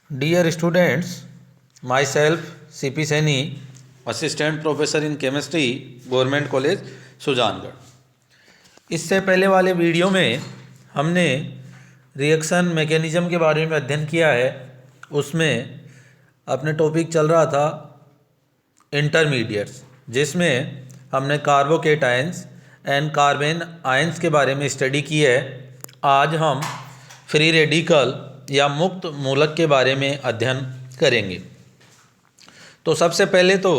Dear students, myself CP Saini, Assistant Professor in Chemistry, Government College, Sujangarh. इससे पहले वाले video में हमने रिएक्शन मैकेनिज्म के बारे में अध्ययन किया है। उसमें अपने टॉपिक चल रहा था इंटरमीडिएट्स, जिसमें हमने कार्बोकेटाइंस एंड कार्बन आयंस के बारे में स्टडी की है। आज हम फ्री रेडिकल या मुक्त मूलक के बारे में अध्ययन करेंगे। तो सबसे पहले तो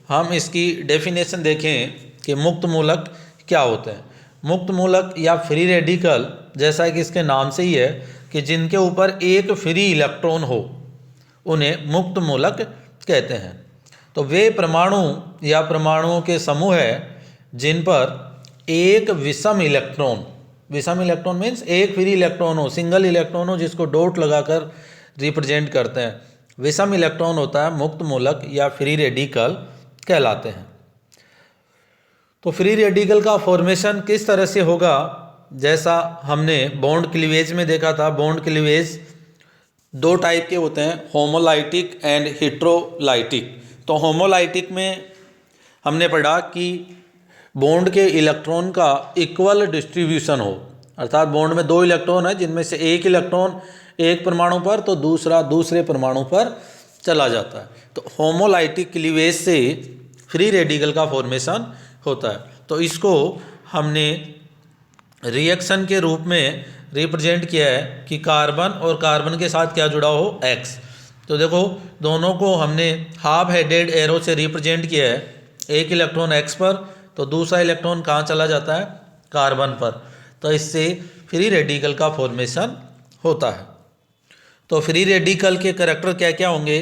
हम इसकी डेफिनेशन देखें कि मुक्त मूलक क्या होते हैं। मुक्त मूलक या फ्री रेडिकल, जैसा कि इसके नाम से ही है कि जिनके ऊपर एक फ्री इलेक्ट्रॉन हो, उन्हें मुक्त मूलक कहते हैं। तो वे परमाणु या परमाणुओं के समूह हैं जिन पर एक विषम इलेक्ट्रॉन मीन्स एक फ्री इलेक्ट्रॉन हो, सिंगल इलेक्ट्रॉन हो, जिसको डॉट लगाकर रिप्रेजेंट करते हैं। विषम इलेक्ट्रॉन होता है मुक्त मूलक या फ्री रेडिकल कहलाते हैं। तो फ्री रेडिकल का फॉर्मेशन किस तरह से होगा, जैसा हमने बॉन्ड क्लीवेज में देखा था। बॉन्ड क्लीवेज दो टाइप के होते हैं, होमोलाइटिक एंड हेट्रोलाइटिक। तो होमोलाइटिक में हमने पढ़ा कि बॉन्ड के इलेक्ट्रॉन का इक्वल डिस्ट्रीब्यूशन हो, अर्थात बॉन्ड में दो इलेक्ट्रॉन है जिनमें से एक इलेक्ट्रॉन एक परमाणु पर तो दूसरा दूसरे परमाणु पर चला जाता है। तो होमोलाइटिक क्लीवेज से फ्री रेडिकल का फॉर्मेशन होता है। तो इसको हमने रिएक्शन के रूप में रिप्रेजेंट किया है कि कार्बन और कार्बन के साथ क्या जुड़ा हो, X। तो देखो, दोनों को हमने हाफ हेडेड एरो से रिप्रेजेंट किया है। एक इलेक्ट्रॉन X पर तो दूसरा इलेक्ट्रॉन कहाँ चला जाता है, कार्बन पर। तो इससे फ्री रेडिकल का फॉर्मेशन होता है। तो फ्री रेडिकल के करैक्टर क्या क्या होंगे,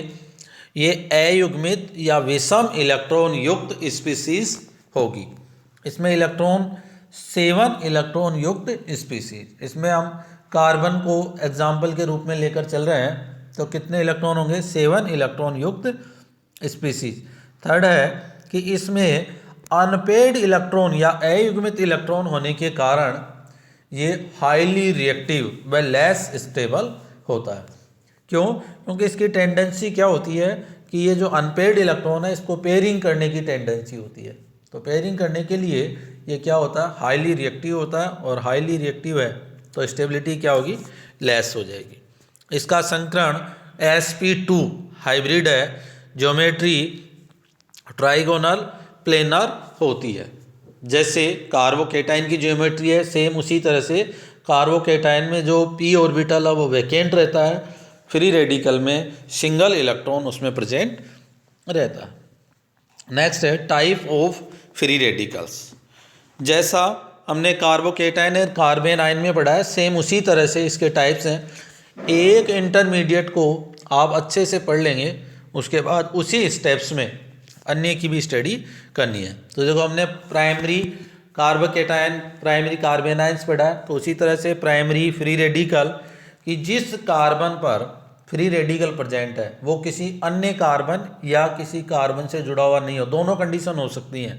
ये अयुग्मित या विषम इलेक्ट्रॉन युक्त स्पीसीज होगी। इसमें 7 इलेक्ट्रॉन युक्त स्पीसीज। इसमें हम कार्बन को एग्जाम्पल के रूप में लेकर चल रहे हैं। तो कितने इलेक्ट्रॉन होंगे, 7 इलेक्ट्रॉन युक्त स्पीसीज। थर्ड है कि इसमें अनपेड इलेक्ट्रॉन या अयुग्मित इलेक्ट्रॉन होने के कारण ये हाईली रिएक्टिव व लेस स्टेबल होता है। क्यों? क्योंकि इसकी टेंडेंसी क्या होती है कि ये जो अनपेड इलेक्ट्रॉन है, इसको पेयरिंग करने की टेंडेंसी होती है। तो पेयरिंग करने के लिए ये क्या होता है, हाईली रिएक्टिव होता है। और हाईली रिएक्टिव है तो स्टेबिलिटी क्या होगी, लेस हो जाएगी। इसका संकरण sp2 हाइब्रिड है। ज्योमेट्री ट्राइगोनल प्लेनर होती है। जैसे कार्बोकेटाइन की ज्योमेट्री है, सेम उसी तरह से कार्बोकेटाइन में जो p ऑर्बिटल है वो वैकेंट रहता है। फ्री रेडिकल में सिंगल इलेक्ट्रॉन उसमें प्रेजेंट रहता है। नेक्स्ट है टाइप ऑफ फ्री रेडिकल्स। जैसा हमने कार्बोकेटाइन और कार्बन आयन में पढ़ा है, सेम उसी तरह से इसके टाइप्स हैं। एक इंटरमीडिएट को आप अच्छे से पढ़ लेंगे, उसके बाद उसी स्टेप्स में अन्य की भी स्टडी करनी है। तो देखो, हमने primary carbocation, primary carbon ions पढ़ा है। तो उसी तरह से प्राइमरी फ्री रेडिकल कि जिस कार्बन पर फ्री रेडिकल प्रेजेंट है वो किसी अन्य कार्बन या किसी कार्बन से जुड़ा हुआ नहीं हो। दोनों कंडीशन हो सकती हैं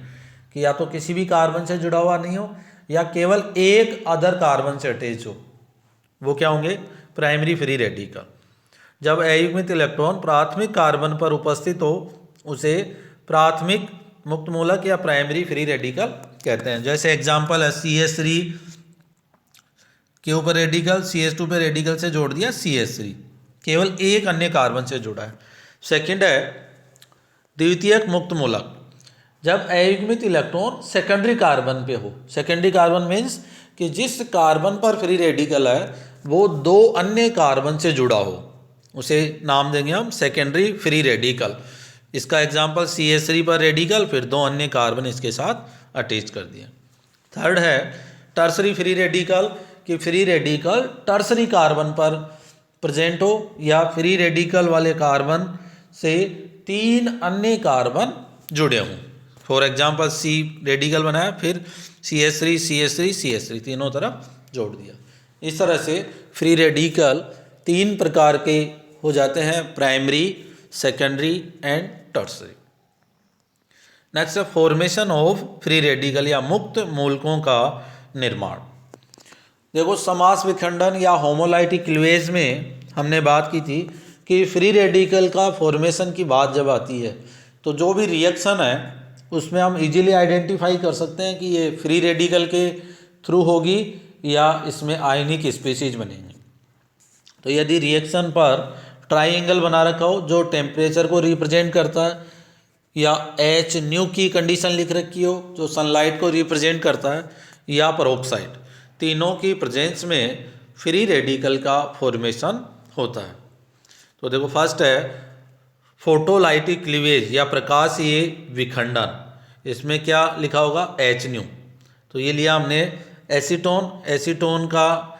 कि या तो किसी भी कार्बन से जुड़ा हुआ नहीं हो या केवल एक अदर कार्बन से अटैच हो। वो क्या होंगे, प्राइमरी फ्री रेडिकल। जब अयुग्मित इलेक्ट्रॉन प्राथमिक कार्बन पर उपस्थित हो उसे प्राथमिक मुक्त मूलक या प्राइमरी फ्री रेडिकल कहते हैं। जैसे एग्जांपल है CH3 के ऊपर रेडिकल, CH2 पे रेडिकल से जोड़ दिया CH3, केवल एक अन्य कार्बन से जुड़ा है। सेकंड है द्वितीयक मुक्त मूलक, जब अयुग्मित इलेक्ट्रॉन सेकेंडरी कार्बन पे हो। सेकेंडरी कार्बन मीन्स कि जिस कार्बन पर फ्री रेडिकल है वो दो अन्य कार्बन से जुड़ा हो, उसे नाम देंगे हम सेकेंडरी फ्री रेडिकल। इसका एग्जांपल CH3 पर रेडिकल, फिर दो अन्य कार्बन इसके साथ अटैच कर दिए। थर्ड है टर्सरी फ्री रेडिकल कि फ्री रेडिकल टर्सरी कार्बन पर प्रेजेंट हो या फ्री रेडिकल वाले कार्बन से 3 अन्य कार्बन जुड़े हों। फॉर एग्जांपल C रेडिकल बनाया, फिर CH3 CH3 CH3 तीनों तरफ जोड़ दिया। इस तरह से फ्री रेडिकल 3 प्रकार के हो जाते हैं, primary, secondary and tertiary. Next है फॉर्मेशन ऑफ फ्री रेडिकल या मुक्त मूलकों का निर्माण। देखो, समास विखंडन या होमोलाइटिक क्लीवेज में हमने बात की थी कि फ्री रेडिकल का फॉर्मेशन की बात जब आती है तो जो भी रिएक्शन है उसमें हम इजीली आइडेंटिफाई कर सकते हैं कि ये फ्री रेडिकल के थ्रू होगी या इसमें आयनिक स्पीशीज बनेंगे। तो यदि रिएक्शन पर ट्राइंगल बना रखा हो जो टेम्परेचर को रिप्रेजेंट करता है, या एच न्यू की कंडीशन लिख रखी हो जो सनलाइट को रिप्रेजेंट करता है, या परोक्साइड, तीनों की प्रेजेंस में फ्री रेडिकल का फॉर्मेशन होता है। तो देखो फर्स्ट है फोटोलाइटिक क्लीवेज या प्रकाशीय विखंडन, इसमें क्या लिखा होगा एच न्यू। तो ये लिया हमने एसीटोन का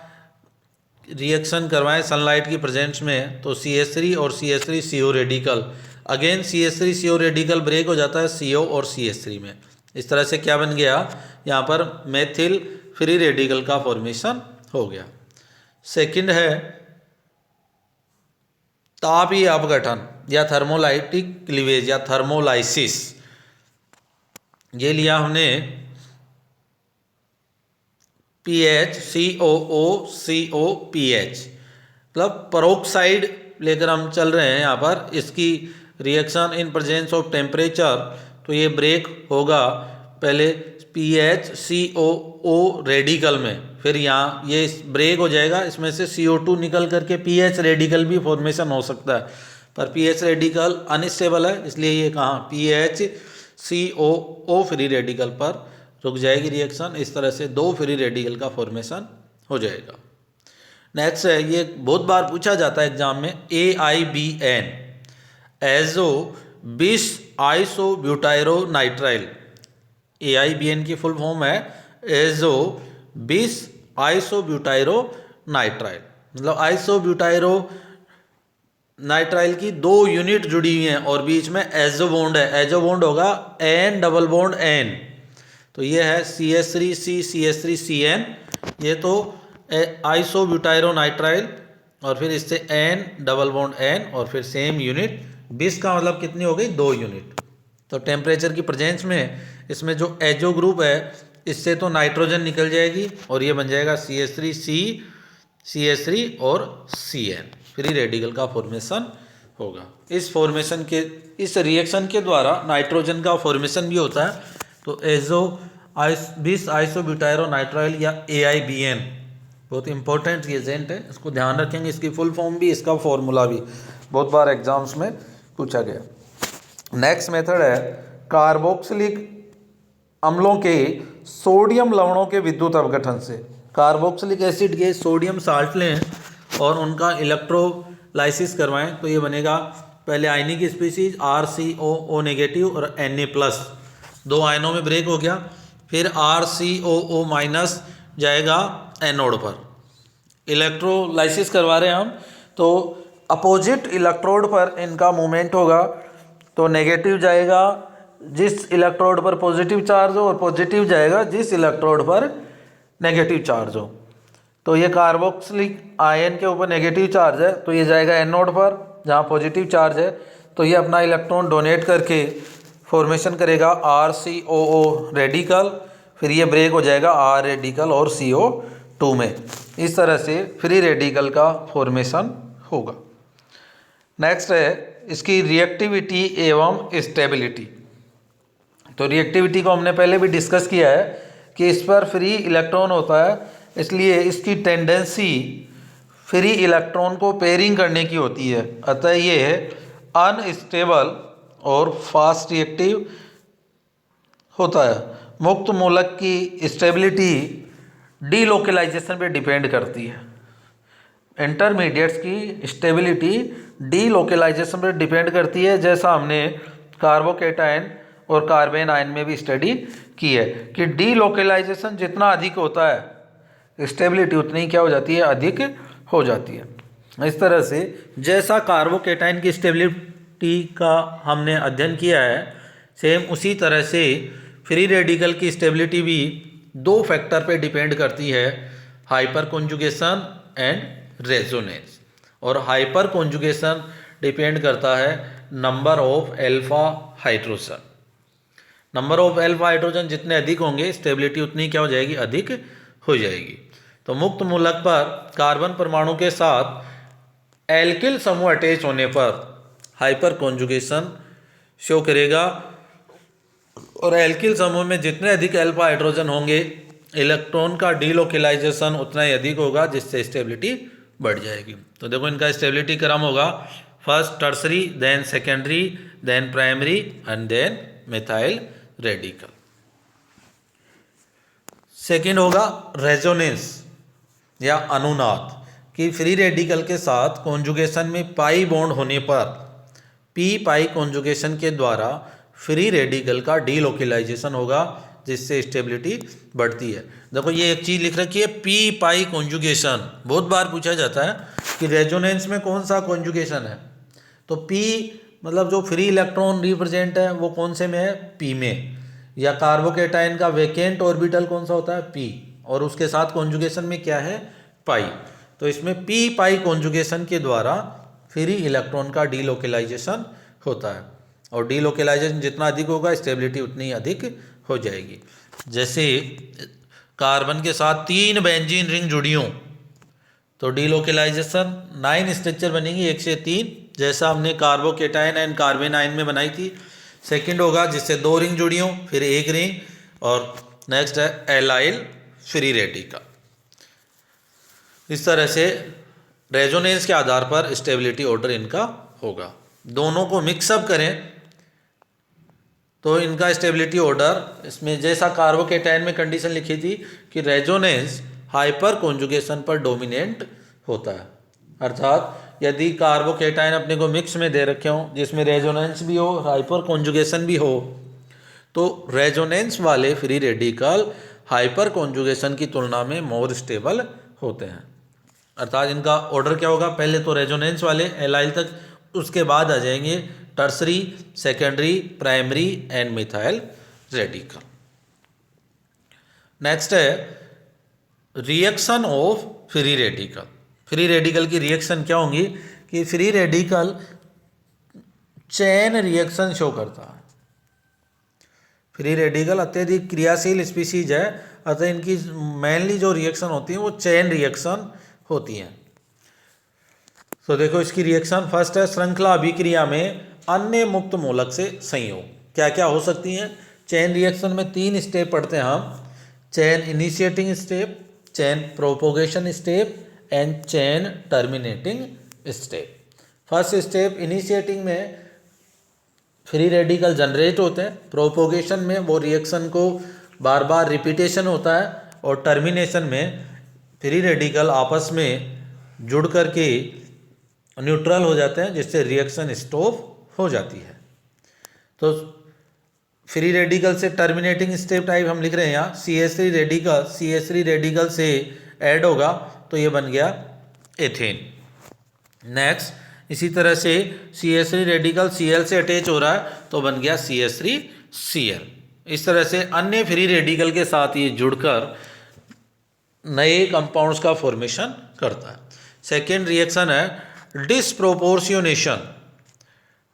रिएक्शन करवाएं सनलाइट की प्रेजेंस में तो CH3 और CH3 CO radical, again CH3 CO radical break हो जाता है CO और CH3 में। इस तरह से क्या बन गया यहाँ पर मेथिल फ्री रेडिकल का फॉर्मेशन हो गया। सेकंड है तापीय अपघटन या थर्मोलाइटिक क्लीवेज या थर्मोलाइसिस, ये लिया हमने PHCOOCOPH, मतलब परोक्साइड लेकर हम चल रहे हैं यहाँ पर। इसकी reaction in presence of temperature, तो ये ब्रेक होगा पहले PHCOO रेडिकल में, फिर यहाँ ये ब्रेक हो जाएगा, इसमें से CO2 निकल करके PH रेडिकल भी फॉर्मेशन हो सकता है, पर PH रेडिकल अनस्टेबल है इसलिए ये कहाँ PHCOO फ्री रेडिकल पर रुक जाएगी रिएक्शन। इस तरह से दो फ्री रेडिकल का फॉर्मेशन हो जाएगा। नेक्स्ट है, ये बहुत बार पूछा जाता है एग्जाम में, AIBN एजो बिस आइसोब्यूटायरोनाइट्राइल। AIBN की फुल फॉर्म है एजो बिस आइसोब्यूटायरोनाइट्राइल, मतलब आइसोब्यूटायरोनाइट्राइल की दो यूनिट जुड़ी हुई हैं और बीच में एजो बॉन्ड है। एजो बॉन्ड होगा N डबल बॉन्ड N, तो ये है CH3C CH3CN, ये तो आइसोब्यूटायरोनाइट्राइल और फिर इससे N डबल बॉन्ड N और फिर सेम यूनिट, बिस का मतलब कितनी हो गई 2 यूनिट। तो टेम्परेचर की प्रेजेंस में इसमें जो एजो ग्रुप है इससे तो नाइट्रोजन निकल जाएगी और ये बन जाएगा CH3C CH3 और CN, फ्री रेडिकल का फॉर्मेशन होगा। इस फॉर्मेशन के इस रिएक्शन के द्वारा नाइट्रोजन का फॉर्मेशन भी होता है। तो बिस आइसोब्यूटायरोनाइट्राइल या AIBN बहुत इंपॉर्टेंट रिएजेंट है, इसको ध्यान रखेंगे। इसकी फुल फॉर्म भी, इसका फॉर्मूला भी बहुत बार एग्जाम्स में पूछा गया। नेक्स्ट मेथड है कार्बोक्सिलिक अम्लों के सोडियम लवणों के विद्युत अपघटन से। कार्बोक्सिलिक एसिड के सोडियम साल्ट लें और उनका इलेक्ट्रोलाइसिस करवाएं तो ये बनेगा पहले आयनिक स्पीशीज RCOO नेगेटिव और Na+, दो आयनों में ब्रेक हो गया, फिर RCOO माइनस जाएगा एनोड पर। इलेक्ट्रोलाइसिस करवा रहे हैं हम तो अपोजिट इलेक्ट्रोड पर इनका मूवमेंट होगा, तो नेगेटिव जाएगा जिस इलेक्ट्रोड पर पॉजिटिव चार्ज हो और पॉजिटिव जाएगा जिस इलेक्ट्रोड पर नेगेटिव चार्ज हो। तो ये कार्बोक्सिलिक आयन के ऊपर नेगेटिव चार्ज है तो ये जाएगा एनोड पर जहाँ पॉजिटिव चार्ज है, तो ये अपना इलेक्ट्रॉन डोनेट करके फॉर्मेशन करेगा RCOO रेडिकल, फिर ये ब्रेक हो जाएगा R रेडिकल और CO2 में। इस तरह से फ्री रेडिकल का फॉर्मेशन होगा। नेक्स्ट है इसकी रिएक्टिविटी एवं स्टेबिलिटी। तो रिएक्टिविटी को हमने पहले भी डिस्कस किया है कि इस पर फ्री इलेक्ट्रॉन होता है, इसलिए इसकी टेंडेंसी फ्री इलेक्ट्रॉन को पेयरिंग करने की होती है, अतः ये है अनस्टेबल और फास्ट रिएक्टिव होता है। मुक्त मूलक की स्टेबिलिटी डीलोकलाइजेशन पे डिपेंड करती है। इंटरमीडिएट्स की स्टेबिलिटी डीलोकलाइजेशन पर डिपेंड करती है, जैसा हमने कार्बोकेटायन और कार्बेन आयन में भी स्टडी की है कि डीलोकलाइजेशन जितना अधिक होता है स्टेबिलिटी उतनी क्या हो जाती है, अधिक हो जाती है। इस तरह से जैसा कार्बोकेटायन की स्टेबिलिटी का हमने अध्ययन किया है, सेम उसी तरह से फ्री रेडिकल की स्टेबिलिटी भी दो फैक्टर पे डिपेंड करती है, हाइपर कॉन्जुगेशन एंड रेजोनेंस। और हाइपर कॉन्जुगेशन डिपेंड करता है number of alpha hydrogen. Number of alpha hydrogen जितने अधिक होंगे स्टेबिलिटी उतनी क्या हो जाएगी, अधिक हो जाएगी। तो मुक्त मूलक पर कार्बन परमाणु के साथ एल्किल समूह अटैच होने पर हाइपर कॉन्जुगेशन शो करेगा और एल्किल समूह में जितने अधिक अल्फा हाइड्रोजन होंगे इलेक्ट्रॉन का डीलोकेलाइजेशन उतना ही अधिक होगा, जिससे स्टेबिलिटी बढ़ जाएगी। तो देखो इनका स्टेबिलिटी क्रम होगा first tertiary, then secondary, then primary and then methyl radical. Second होगा रेजोनेंस या अनुनाद कि फ्री रेडिकल के साथ कॉन्जुगेशन में पाई बॉन्ड होने पर पी पाई कॉन्जुगेशन के द्वारा फ्री रेडिकल का डीलोकेलाइजेशन होगा, जिससे स्टेबिलिटी बढ़ती है। देखो ये एक चीज़ लिख रखी है पी पाई कॉन्जुगेशन, बहुत बार पूछा जाता है कि रेजोनेंस में कौन सा कॉन्जुगेशन है। तो पी मतलब जो फ्री इलेक्ट्रॉन रिप्रेजेंट है वो कौन से में है, पी में। या कार्बोकेटाइन का वैकेंट ऑर्बिटल कौन सा होता है, पी, और उसके साथ कॉन्जुगेशन में क्या है, पाई। तो इसमें पी पाई कॉन्जुगेशन के द्वारा फ्री इलेक्ट्रॉन का डीलोकेलाइजेशन होता है, और डीलोकेलाइजेशन जितना अधिक होगा स्टेबिलिटी उतनी अधिक हो जाएगी। जैसे कार्बन के साथ 3 बेंजीन रिंग जुड़ी हों तो डीलोकेलाइजेशन 9 स्ट्रक्चर बनेंगी 1 से 3, जैसा हमने कार्बोकेटाइन एंड कार्बेन आयन में बनाई थी। सेकंड होगा जिससे 2 रिंग जुड़ी हों फिर 1 रिंग, और नेक्स्ट है एलाइल फ्री रेडिकल। इस तरह से रेजोनेंस के आधार पर स्टेबिलिटी ऑर्डर इनका होगा। दोनों को मिक्सअप करें तो इनका स्टेबिलिटी ऑर्डर इसमें जैसा कार्बोकेटाइन में कंडीशन लिखी थी कि रेजोनेंस हाइपर कॉन्जुगेशन पर डोमिनेंट होता है। अर्थात यदि कार्बोकेटाइन अपने को मिक्स में दे रखे हों जिसमें रेजोनेंस भी हो हाइपर कॉन्जुगेशन भी हो, तो रेजोनेंस वाले फ्री रेडिकल हाइपर कॉन्जुगेशन की तुलना में मोर स्टेबल होते हैं। अर्थात इनका ऑर्डर क्या होगा, पहले तो रेजोनेंस वाले एलाइल तक, उसके बाद आ जाएंगे tertiary, secondary, primary and methyl radical. Next है reaction of free radical. Free radical की रिएक्शन क्या होंगी कि free radical chain reaction show करता है। फ्री रेडिकल अत्यधिक क्रियाशील स्पीसीज है, अतः इनकी मेनली जो रिएक्शन होती है वो चेन रिएक्शन होती हैं। तो देखो इसकी रिएक्शन फर्स्ट है श्रृंखला अभिक्रिया में अन्य मुक्त मूलक से संयोग। क्या क्या हो सकती हैं चेन रिएक्शन में? 3 स्टेप पढ़ते हैं हम, chain initiating step, chain propagation step and chain terminating step. First step initiating में फ्री रेडिकल जनरेट होते हैं, प्रोपोगेशन में वो रिएक्शन को बार बार रिपीटेशन होता है, और टर्मिनेशन में फ्री रेडिकल आपस में जुड़ करके न्यूट्रल हो जाते हैं, जिससे रिएक्शन स्टॉप हो जाती है। तो फ्री रेडिकल से टर्मिनेटिंग स्टेप टाइप हम लिख रहे हैं यहाँ, CH3 रेडिकल CH3 रेडिकल से ऐड होगा तो ये बन गया एथेन। नेक्स्ट इसी तरह से CH3 रेडिकल Cl से अटैच हो रहा है तो बन गया CH3Cl। इस तरह से अन्य फ्री रेडिकल के साथ ये जुड़कर नए कंपाउंड्स का फॉर्मेशन करता है। सेकेंड रिएक्शन है डिस्प्रोपोर्शियोनेशन।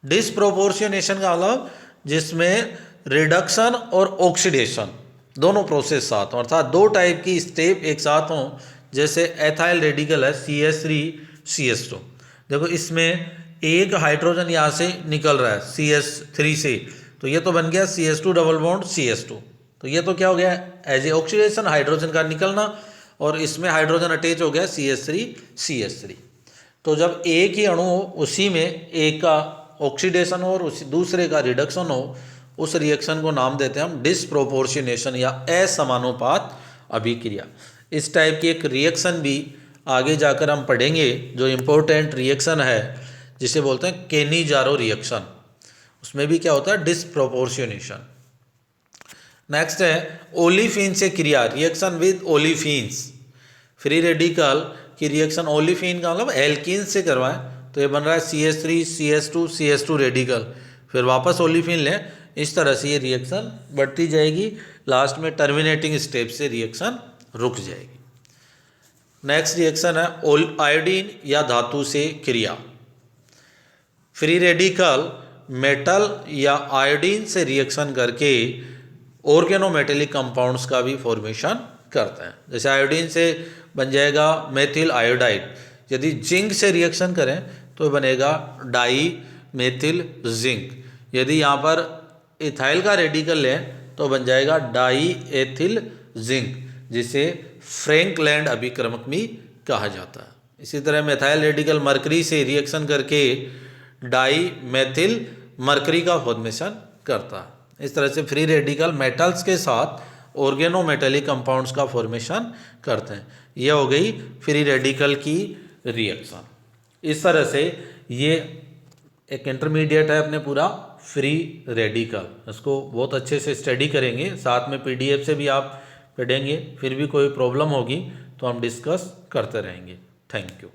डिस्प्रोपोर्शियोनेशन का मतलब जिसमें रिडक्शन और ऑक्सीडेशन दोनों प्रोसेस साथ हों, अर्थात 2 टाइप की स्टेप एक साथ हों। जैसे एथाइल रेडिकल है CH3CH2, देखो इसमें एक हाइड्रोजन यहाँ से निकल रहा है CH3 से, तो ये तो बन गया CH2 डबल बॉन्ड CH2। तो ये तो क्या हो गया एज ए ऑक्सीडेशन हाइड्रोजन का निकलना, और इसमें हाइड्रोजन अटैच हो गया CH3CH3। तो जब एक ही अणु हो उसी में एक का ऑक्सीडेशन हो और उसी दूसरे का रिडक्शन हो, उस रिएक्शन को नाम देते हैं हम डिस्प्रोपोर्शियोनेशन या असमानुपात अभिक्रिया। इस टाइप की एक रिएक्शन भी आगे जाकर हम पढ़ेंगे जो इम्पोर्टेंट रिएक्शन है, जिसे बोलते हैं केनीजारो रिएक्शन। उसमें भी क्या होता है डिस्प्रोपोर्शियोनेशन। नेक्स्ट है ओलिफिन से क्रिया, reaction with olefins. Free radical की रिएक्शन ओलिफिन का मतलब एल्कीन से करवाएं तो ये बन रहा है CH3CH2CH2 रेडिकल, फिर वापस ओलिफिन लें, इस तरह से ये रिएक्शन बढ़ती जाएगी, लास्ट में टर्मिनेटिंग स्टेप से रिएक्शन रुक जाएगी। नेक्स्ट रिएक्शन है आयोडीन या धातु से क्रिया। फ्री रेडिकल मेटल या आयोडीन से रिएक्शन करके ऑर्गेनोमेटेलिक कंपाउंड्स का भी फॉर्मेशन करते हैं। जैसे आयोडीन से बन जाएगा मेथिल आयोडाइड, यदि जिंक से रिएक्शन करें तो बनेगा डाई मेथिल जिंक। यदि यहाँ पर इथाइल का रेडिकल लें तो बन जाएगा डाई एथिल जिंक, जिसे फ्रैंकलैंड अभिक्रमक भी कहा जाता है। इसी तरह मेथाइल रेडिकल मरकरी से रिएक्शन करके डाई मेथिल मरकरी का फॉर्मेशन करता है। इस तरह से फ्री रेडिकल मेटल्स के साथ ऑर्गेनोमेटेलिक कंपाउंड्स का फॉर्मेशन करते हैं। यह हो गई फ्री रेडिकल की रिएक्शन। इस तरह से ये एक इंटरमीडिएट है अपने पूरा फ्री रेडिकल। इसको बहुत अच्छे से स्टडी करेंगे, साथ में पीडीएफ से भी आप पढ़ेंगे। फिर भी कोई प्रॉब्लम होगी तो हम डिस्कस करते रहेंगे। Thank you.